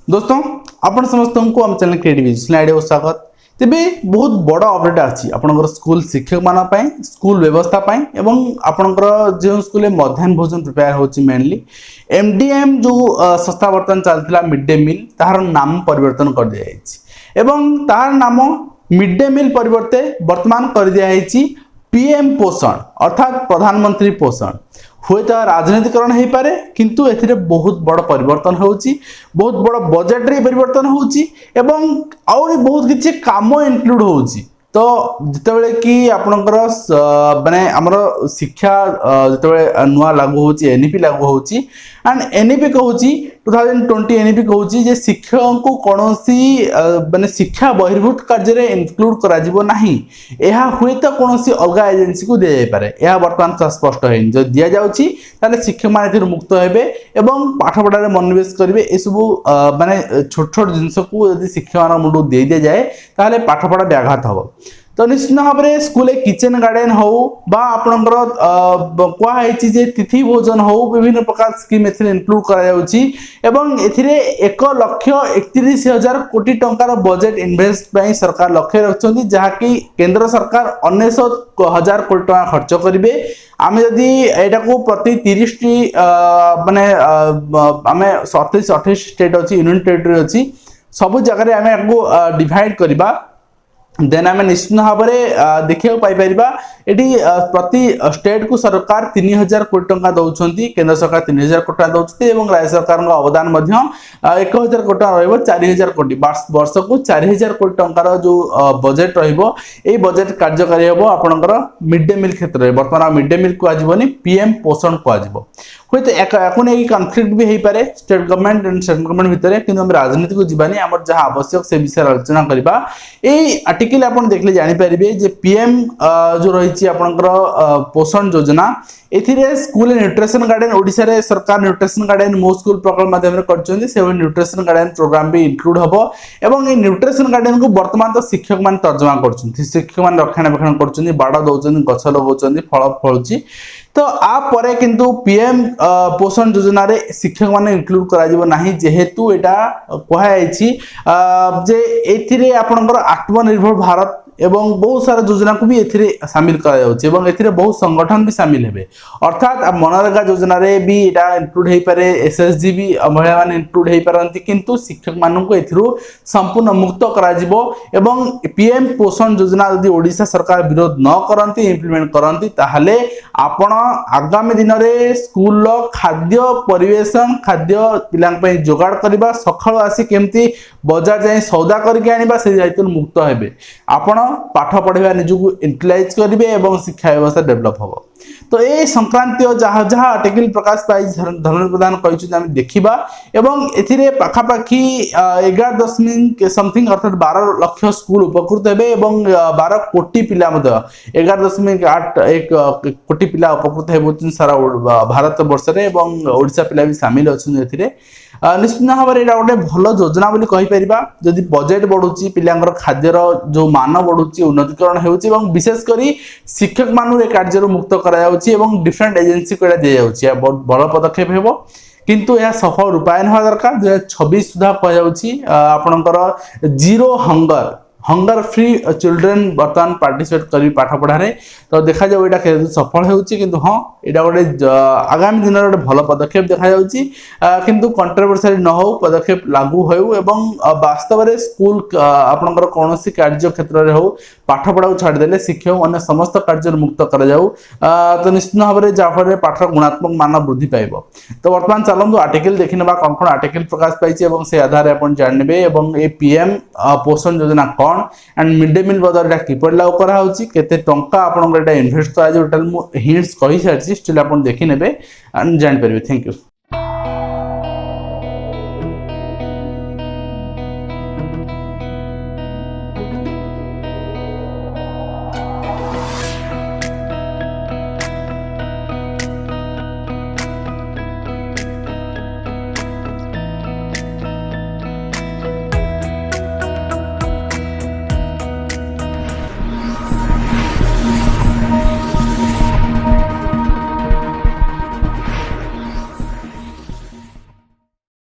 दोस्तों आपण समस्त को आम चैनल क्रिएटिव स्वागत। तेबे बहुत बड़ अपडेट आछि आपनकर स्कूल शिक्षक माना पय स्कूल व्यवस्था पय एवं आपनकर जे स्कूल मध्याह्न भोजन प्रिपेयर होछि मेनली MDM जो संस्था वर्तमान चलथिला मिड डे मील तार नाम परिवर्तन कर दिया जायछि एवं तार नाम मिड डे मील परिवर्ते वर्तमान कर दिया जायछि PM पोषण अर्थात प्रधानमंत्री पोषण। हुए तो राजनीतिकरण हो पारे किंतु एथिरे बहुत बड़ परिवर्तन होउची, बहुत बड़ बजेट रे परिवर्तन होउची एवं और बहुत किछि काम इंक्लूड होउची। तो जितेबले कि आपनकर माने हमर शिक्षा जितेबले नुआ लागू होउची NEP लागू होउची एंड NEP कहूची 2020 NEP कहूची जे शिक्षकों को कोनोसी माने शिक्षा बहिर्भूत कार्य रे इंक्लूड करा जिवो नाही। एहा हुए तो कोनोसी अलगा एजेंसी को दे जाय पारे। एहा वर्तमान स्पष्ट हैन जो दिया जाउची ताले शिक्षक माने थिर मुक्त हेबे एवं पाठ पढ़ा रे मनोनिवेश करिवे। ए सब माने छोट छोट जिंस को यदि शिक्षक मान मुंडू दे दिया जाए ताले पाठ पढ़ा व्याघात हबो। तो निश्चित भाव में स्कूल किचन गार्डन हो बा आपनकर कहुई जे तिथि भोजन हो विभिन्न प्रकार स्कीम एथिरे इंक्लूड करा जाउची एवं एथिरे 1,31,000 कोटी टंकार बजेट इन्वेस्ट पई सरकार लक्ष्य रखछन्ती जहा कि केंद्र सरकार 19,000 कोटी टंका खर्च करिवे। आमे यदि एटा को प्रति 30 माने आमे 27-28 स्टेट अछि यूनियन टेरिटरी अछि सब जगह आमे को डिवाइड करबा देन आम निश्चित भाव में देखा पाई प्रति स्टेट को सरकार 3,000 कोटी टंका दौरान केंद्र सरकार 3,000 कोटी टंका दौरान राज्य सरकार अवदान 1,000 कोटी रहा 4,000 कोटी वर्ष को 4,000 कोटी टंकार जो बजेट रही बजेट कार्यकारी हम आपंकर मिड डे मिल क्षेत्र में बर्तमान मिड डे मिल कहनी PM पोषण कह हुए तो नहीं कन्फ्लिक्ट भी हो पारे state government and central government भितर कि राजनीति को जीवानी आम जहाँ आवश्यक से विषय आलोचना करवा। यही आर्टिकल आप देखले जानीपारे जे PM जो रही आपंकर पोषण योजना एथिरे स्कूल न्यूट्रिशन गार्डन ओडिशा रे सरकार न्यूट्रिशन गार्डन मो स्कूल प्रकल्प माध्यम करछन्ती से न्यूट्रिशन गार्डन प्रोग्राम भी इंक्लूड हबो एवं ए न्यूट्रिशन गार्डन को वर्तमान तो शिक्षक मान तर्जमा करछन्ती शिक्षक मान रक्षणाबेक्षण करछन्ती बाड़ दउछन्ती गछ लगौछन्ती फल फळुची। तो आ परे किंतु PM पोषण योजना रे शिक्षक माने इंक्लूड करा जिवो नाही जेहेतु एटा कहायछि जे एथिरे आपनकर आत्मनिर्भर भारत एवं बहुत सारा योजना को भी एथिरे शामिल करा जाउछि एवं एथिरे बहुत संगठन भी शामिल हेबे अर्थात मनरेगा योजना रे भी एटा इंक्लूड हेई पारे SSG भी महिला मान इंक्लूड हेई पारंती किंतु शिक्षक मानन को एथिरो संपूर्ण मुक्त करा जिवो एवं PM पोषण योजना यदि ओडिशा सरकार विरोध न करंती इंप्लीमेंट करंती ताहाले आपण आगामी दिन रे स्कूल खाद्य परिवेशन खाद्य पिलांग पई जोगाड़ करबा सखाळो आसी केमती बाजार जाई सौदा करके आनिबा से दायित्व मुक्त हेबे आपण पाठ पढ़ा निजको यूटिलाइज करेंगे और शिक्षा व्यवस्था डेभलप हम। तो ये संक्रांति जहाँ जहाँ आर्टिकल प्रकाश पाई धर्मेंद्र प्रधान कही देखा एवं एथिरे पाखापाखि 11 समथिंग अर्थात 12 लाख स्कूल उपकृत हेबे एवं 12 कोटी पिला 11.81 कोटी पिला उपकृत हेबो सारा भारत वर्ष रे एवं ओडिशा पिला भी शामिल अच्छे एथिरे। निश्चित भाव में गोटे भल योजना बोली कहि परिबा जदि बजेट बढ़ुची पिलांगर खाद्यर जो मान बढ़ुची उन्नतिकरण होउची एवं विशेष करी शिक्षक मानु ए कार्य मुक्त करा जाउची एवं डिफरेंट एजेंसी को दे जाउची बहुत बड़ पदक्षेप हेबो किंतु यह सफल रूपायन होगा दरकार 2026 सुधा कह जाउची आपनकर जीरो हंगर फ्री चिल्ड्रेन बर्तमान पार्टिसिपेट करी पाठ पढ़ारे। तो देखा जाऊ एटा सफल होउची किंतु हाँ एटा गोटे आगामी दिन गोटे भल पदक्षेप देखा जाउची किंतु कंट्रोवर्शियल न हो पदक्षेप लागू हो एवं वास्तव में स्कूल आपनकर कोनोसी कार्य क्षेत्र रे हो पाठ पढ़ा छाड़ देले शिक्षक अन्य समस्त कार्य मुक्त करा जाऊ तो निश्चित भाव में जहाँफल पाठ गुणात्मक मान वृद्धि पाइब। तो वर्तमान चलतु आर्टिकल देखने कौन आर्टिकल प्रकाश पाई से आधार आप जानवे ये PM पोषण योजना कौन एंड मिड डे मिल बदल किपर लागू कराऊँच केते टंका आपन इन्वेस्ट करा हिंट्स कही सारी स्टिल आप देखी ने एंड जापर। Thank you.